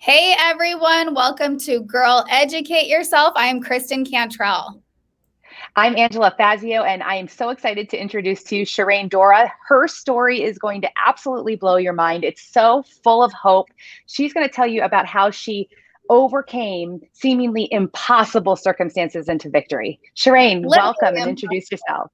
Hey everyone, welcome to Girl Educate Yourself. I am Kristen Cantrell. I'm Angela Fazio, and I am so excited to introduce to you Sharane Dorrah. Her story is going to absolutely blow your mind. It's so full of hope. She's going to tell you about how she overcame seemingly impossible circumstances into victory. Sharane, welcome and introduce yourself.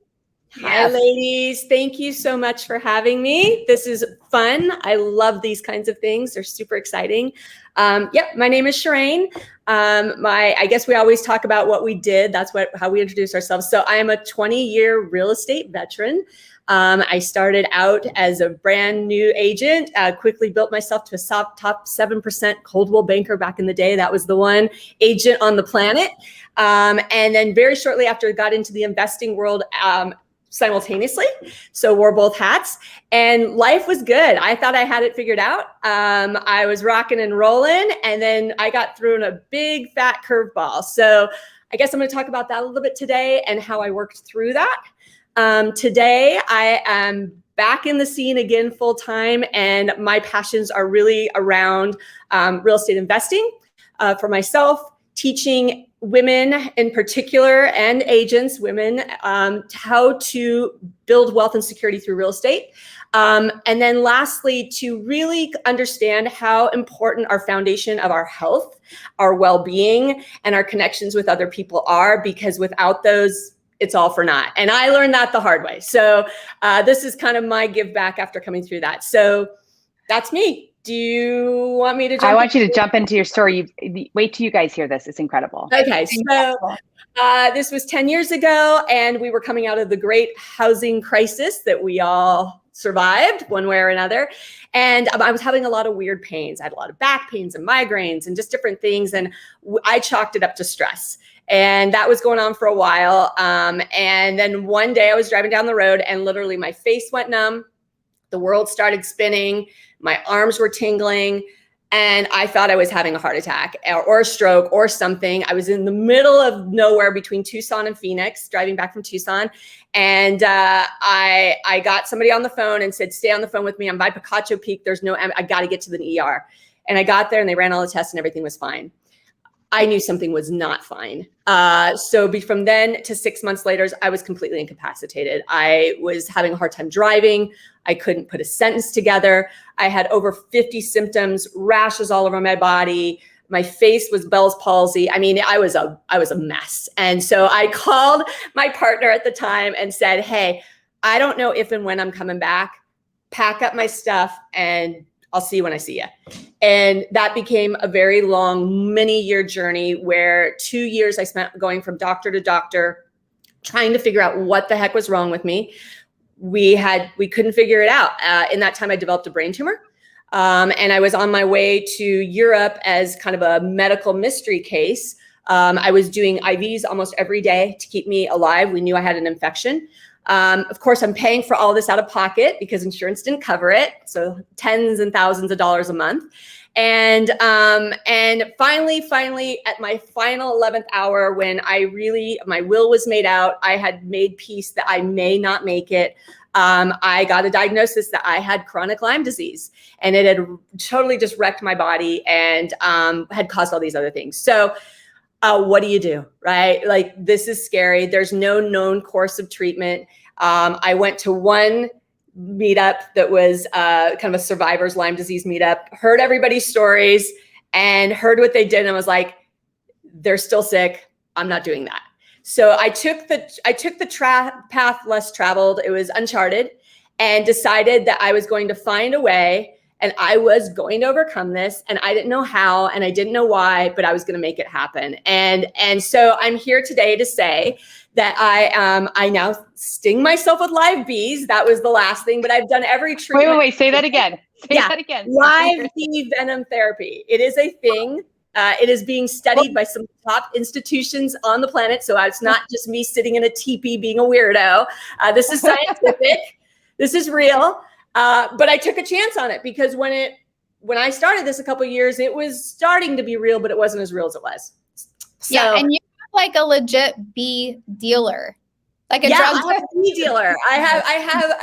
Hi, ladies. Thank you so much for having me. This is fun. I love these kinds of things. They're super exciting. My name is Sharane. I guess we always talk about what we did. That's how we introduce ourselves. So I am a 20-year real estate veteran. I started out as a brand new agent, quickly built myself to a top 7% Coldwell banker back in the day. That was the one agent on the planet. And then very shortly after I got into the investing world, simultaneously. So wore both hats and life was good. I thought I had it figured out. I was rocking and rolling, and then I got thrown a big fat curveball. So I guess I'm going to talk about that a little bit today and how I worked through that. Today I am back in the scene again full time, and my passions are really around real estate investing for myself, teaching women in particular and agents, women, how to build wealth and security through real estate. And then lastly, to really understand how important our foundation of our health, our well-being, and our connections with other people are, because without those, it's all for naught. And I learned that the hard way. So this is kind of my give back after coming through that. So that's me. Do you want me to jump? I want you to jump into your story. Wait till you guys hear this. It's incredible. Okay, so this was 10 years ago, and we were coming out of the great housing crisis that we all survived one way or another. And I was having a lot of weird pains. I had a lot of back pains and migraines and just different things. And I chalked it up to stress. And that was going on for a while. And then one day I was driving down the road, and literally my face went numb. The world started spinning. My arms were tingling, and I thought I was having a heart attack or a stroke or something. I was in the middle of nowhere between Tucson and Phoenix, driving back from Tucson. And I got somebody on the phone and said, stay on the phone with me. I'm by Picacho Peak. I got to get to the ER. And I got there, and they ran all the tests, and everything was fine. I knew something was not fine. So from then to 6 months later, I was completely incapacitated. I was having a hard time driving. I couldn't put a sentence together. I had over 50 symptoms, rashes all over my body. My face was Bell's palsy. I mean, I was a mess. And so I called my partner at the time and said, hey, I don't know if and when I'm coming back. Pack up my stuff, and I'll see you when I see you. And that became a very long, many-year journey where 2 years I spent going from doctor to doctor, trying to figure out what the heck was wrong with me. We couldn't figure it out. In that time, I developed a brain tumor. And I was on my way to Europe as kind of a medical mystery case. I was doing IVs almost every day to keep me alive. We knew I had an infection. Of course, I'm paying for all this out of pocket because insurance didn't cover it. So tens and thousands of dollars a month. And finally, at my final 11th hour, when my will was made out, I had made peace that I may not make it. I got a diagnosis that I had chronic Lyme disease, and it had totally just wrecked my body and had caused all these other things. So what do you do, right? Like, this is scary. There's no known course of treatment. I went to one meetup that was kind of a survivor's Lyme disease meetup, heard everybody's stories and heard what they did, and was like, they're still sick. I'm not doing that. So I took the path less traveled. It was uncharted, and decided that I was going to find a way, and I was going to overcome this, and I didn't know how, and I didn't know why, but I was going to make it happen. And so I'm here today to say that I now sting myself with live bees. That was the last thing, but I've done every treatment. Wait, say that again. Say that again. Live bee venom therapy. It is a thing. It is being studied by some top institutions on the planet. So it's not just me sitting in a teepee being a weirdo. This is scientific. This is real. But I took a chance on it because when I started this a couple of years, it was starting to be real, but it wasn't as real as it was. So, yeah, and you have like a legit bee dealer. Like a Yeah, drug I'm a weed dealer. I have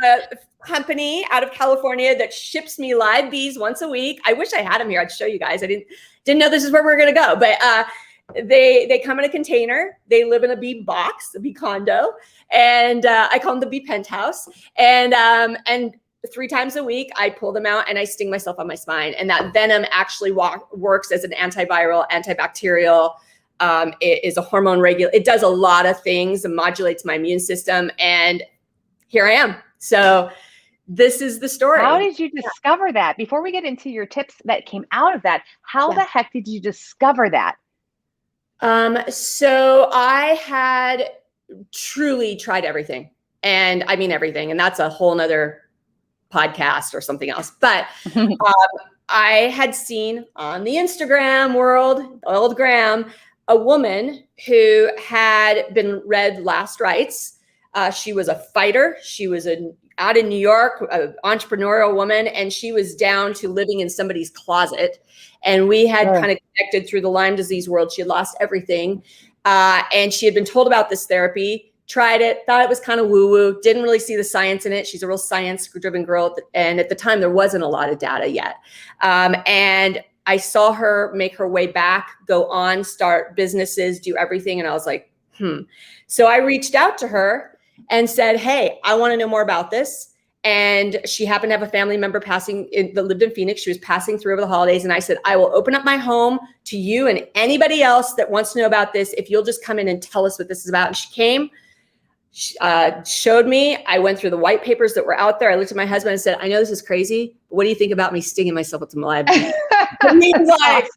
a company out of California that ships me live bees once a week. I wish I had them here. I'd show you guys. I didn't know this is where we were going to go, but they come in a container. They live in a bee box, a bee condo, and I call them the bee penthouse. And 3 times a week, I pull them out and I sting myself on my spine. And that venom actually works as an antiviral, antibacterial. It is a hormone regulator. It does a lot of things. It modulates my immune system. And here I am. So this is the story. How did you discover that? Before we get into your tips that came out of that, how the heck did you discover that? So I had truly tried everything. And I mean everything. And that's a whole nother podcast or something else. But I had seen on the Instagram world, old Graham, a woman who had been read last rites. She was a fighter. She was out in New York, an entrepreneurial woman, and she was down to living in somebody's closet. And we had kind of connected through the Lyme disease world. She had lost everything. And she had been told about this therapy, tried it, thought it was kind of woo-woo, didn't really see the science in it. She's a real science-driven girl. And at the time, there wasn't a lot of data yet. And I saw her make her way back, go on, start businesses, do everything. And I was like, So I reached out to her and said, hey, I want to know more about this. And she happened to have a family member that lived in Phoenix. She was passing through over the holidays. And I said, I will open up my home to you and anybody else that wants to know about this if you'll just come in and tell us what this is about. And she came, showed me. I went through the white papers that were out there. I looked at my husband and said, I know this is crazy, but what do you think about me stinging myself with the live bee? And he was like,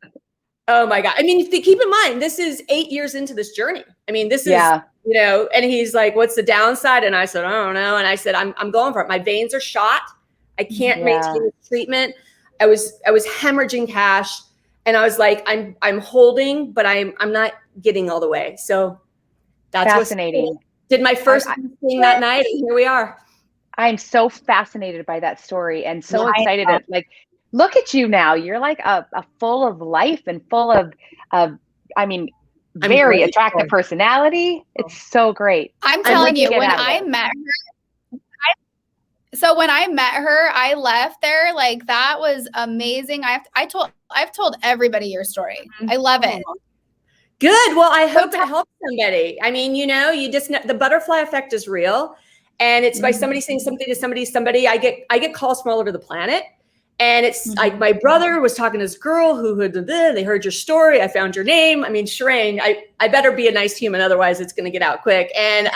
oh my God. I mean, keep in mind, this is 8 years into this journey. I mean, this is, and he's like, what's the downside? And I said, I don't know. And I said, I'm going for it. My veins are shot. I can't maintain the treatment. I was hemorrhaging cash. And I was like, I'm holding, but I'm not getting all the way. So that's fascinating. Did my first thing that night, and here we are. I'm so fascinated by that story and so excited. Like, look at you now. You're like a full of life and full of I mean, very attractive personality. It's so great. I'm telling you, when I met her, when I met her, I left there like that was amazing. I've told everybody your story. I love it. Good. Well, I hope it helps somebody. I mean, you just know the butterfly effect is real, and it's by somebody saying something to somebody. I get calls from all over the planet, and it's like my brother was talking to this girl who they heard your story. I found your name. I mean, Sharane, I better be a nice human, otherwise it's going to get out quick. And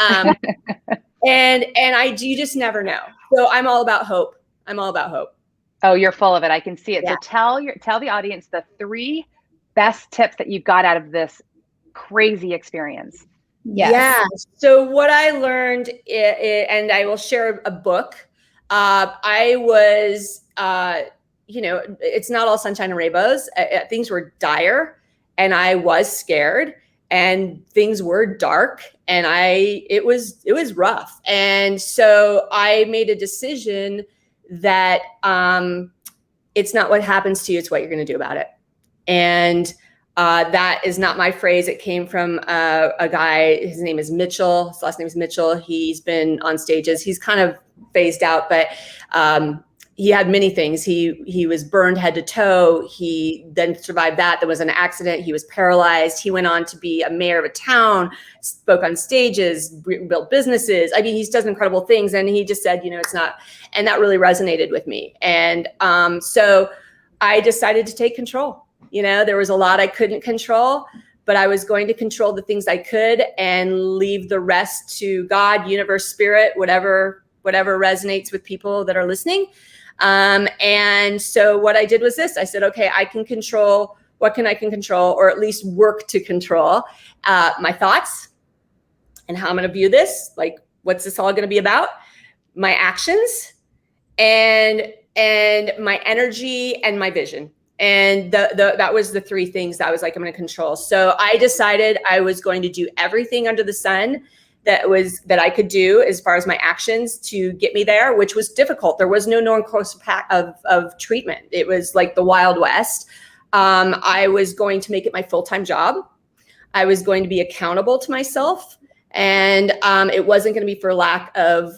you just never know. So I'm all about hope. Oh, you're full of it. I can see it. Yeah. So tell the audience the 3 best tips that you got out of this crazy experience. Yes. Yeah. So what I learned, and I will share a book. I was, it's not all sunshine and rainbows. Things were dire, and I was scared, and things were dark, and it was rough. And so I made a decision that it's not what happens to you, it's what you're going to do about it. And that is not my phrase. It came from a guy. His name is Mitchell. His last name is Mitchell. He's been on stages. He's kind of phased out, but he had many things. He was burned head to toe. He then survived that. There was an accident. He was paralyzed. He went on to be a mayor of a town, spoke on stages, built businesses. I mean, he does incredible things. And he just said, it's not, and that really resonated with me. And so I decided to take control. There was a lot I couldn't control, but I was going to control the things I could and leave the rest to God, universe, spirit, whatever resonates with people that are listening. And so what I did was this. I said, okay, I can control. What can I control, or at least work to control? My thoughts and how I'm going to view this. Like, what's this all going to be about? My actions and my energy and my vision. And that was the 3 things that I was like, I'm going to control. So I decided I was going to do everything under the sun that I could do as far as my actions to get me there, which was difficult. There was no known course of treatment. It was like the Wild West. I was going to make it my full-time job. I was going to be accountable to myself. And it wasn't going to be for lack of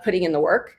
putting in the work.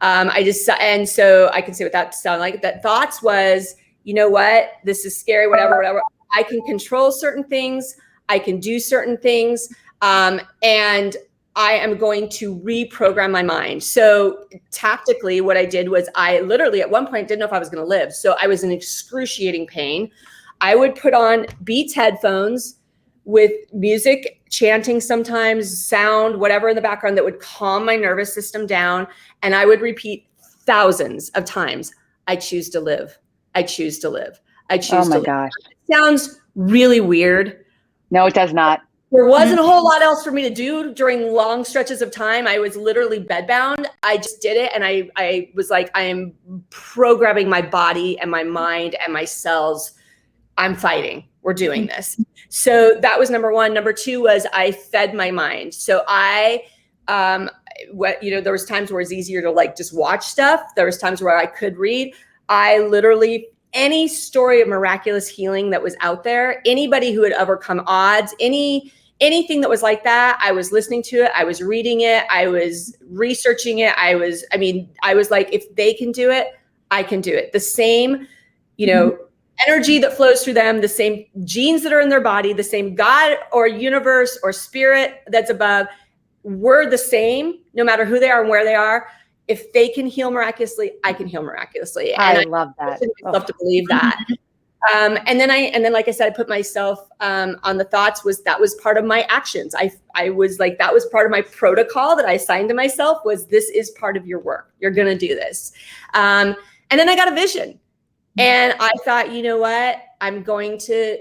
And so I can say what that sounded like. That thoughts was, you know what, this is scary, whatever. I can control certain things. I can do certain things. And I am going to reprogram my mind. So tactically, what I did was I literally at one point didn't know if I was going to live. So I was in excruciating pain. I would put on Beats headphones with music, chanting sometimes, sound, whatever in the background that would calm my nervous system down. And I would repeat thousands of times, I choose to live. I choose to live. I choose to live. Oh my gosh. It sounds really weird. No, it does not. There wasn't a whole lot else for me to do during long stretches of time. I was literally bedbound. I just did it. And I was like, I am programming my body and my mind and my cells. I'm fighting. We're doing this. So that was number one. Number two was I fed my mind. So there was times where it's easier to like just watch stuff. There was times where I could read. I literally, any story of miraculous healing that was out there, anybody who had overcome odds, anything that was like that, I was listening to it. I was reading it. I was researching it. I was like, if they can do it, I can do it. The same, energy that flows through them, the same genes that are in their body, the same God or universe or spirit that's above, we're the same, no matter who they are and where they are. If they can heal miraculously, I can heal miraculously. And I love that. I love to believe that. And then, like I said, I put myself on the thoughts. That was part of my actions. I was like, that was part of my protocol that I assigned to myself. Was this is part of your work. You're gonna do this. And then I got a vision, and I thought, you know what? I'm going to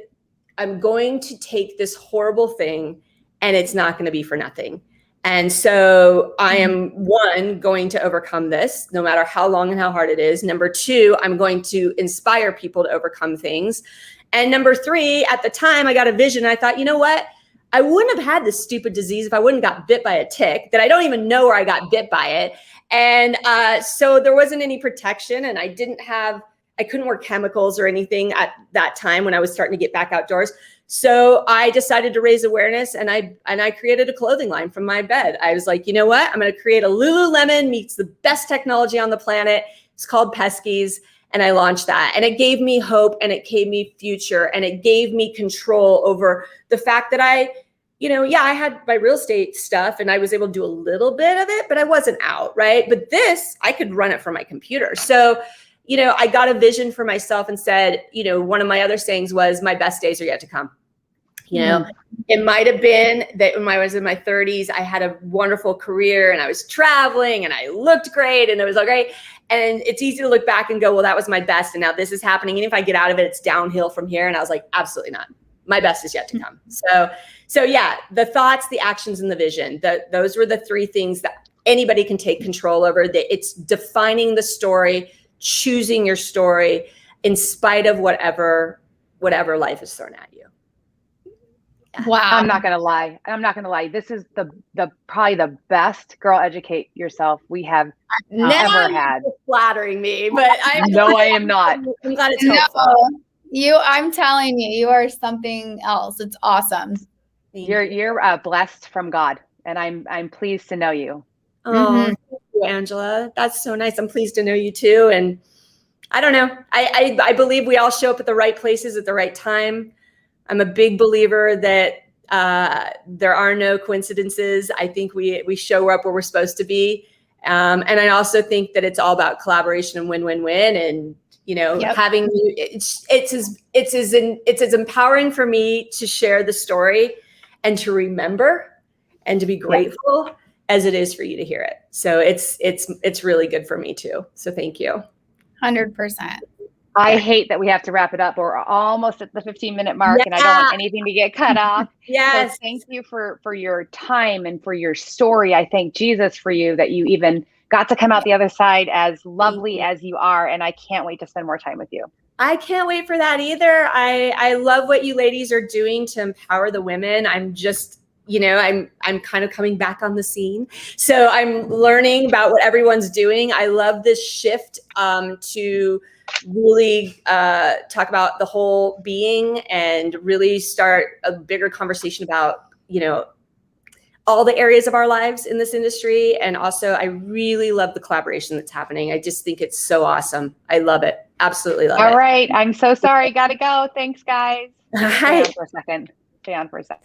take this horrible thing, and it's not going to be for nothing. And so I am, one, going to overcome this, no matter how long and how hard it is. Number two, I'm going to inspire people to overcome things. And number three, at the time I got a vision. I thought, you know what? I wouldn't have had this stupid disease if I wouldn't got bit by a tick that I don't even know where I got bit by it. And so there wasn't any protection, and I couldn't wear chemicals or anything at that time when I was starting to get back outdoors. So I decided to raise awareness, and I created a clothing line from my bed. I was like, you know what? I'm going to create a Lululemon meets the best technology on the planet. It's called Pesky's. And I launched that, and it gave me hope, and it gave me future, and it gave me control over the fact that I had my real estate stuff, and I was able to do a little bit of it, but I wasn't out, right? But this, I could run it from my computer. So I got a vision for myself and said, one of my other sayings was, my best days are yet to come. It might have been that when I was in my 30s, I had a wonderful career, and I was traveling, and I looked great, and it was all great. And it's easy to look back and go, well, that was my best, and now this is happening. And if I get out of it, it's downhill from here. And I was like, absolutely not. My best is yet to come. So yeah, the thoughts, the actions, and the vision, those were the three things that anybody can take control over. It's defining the story, choosing your story in spite of whatever life is thrown at you. Yeah. Wow. I'm not going to lie. This is the probably the best Girl Educate Yourself we have ever had. Flattering me, but I am not. I'm glad it's helpful. I'm telling you, you are something else. It's awesome. You're blessed from God, and I'm pleased to know you. Oh, thank you, Angela. That's so nice. I'm pleased to know you too. And I don't know. I believe we all show up at the right places at the right time. I'm a big believer that there are no coincidences. I think we show up where we're supposed to be. And I also think that it's all about collaboration and win-win-win. And having it's as empowering for me to share the story and to remember and to be grateful as it is for you to hear it. So it's really good for me too. So thank you. 100%. I hate that we have to wrap it up. We're almost at the 15-minute mark, and I don't want anything to get cut off. Yes. So thank you for your time and for your story. I thank Jesus for you that you even got to come out the other side as lovely as you are, and I can't wait to spend more time with you. I can't wait for that either. I love what you ladies are doing to empower the women. I'm just I'm kind of coming back on the scene. So I'm learning about what everyone's doing. I love this shift to really talk about the whole being and really start a bigger conversation about, all the areas of our lives in this industry. And also, I really love the collaboration that's happening. I just think it's so awesome. I love it. Absolutely love it. All right. I'm so sorry. Gotta go. Thanks, guys. All Stay right. on for a second. Stay on for a second.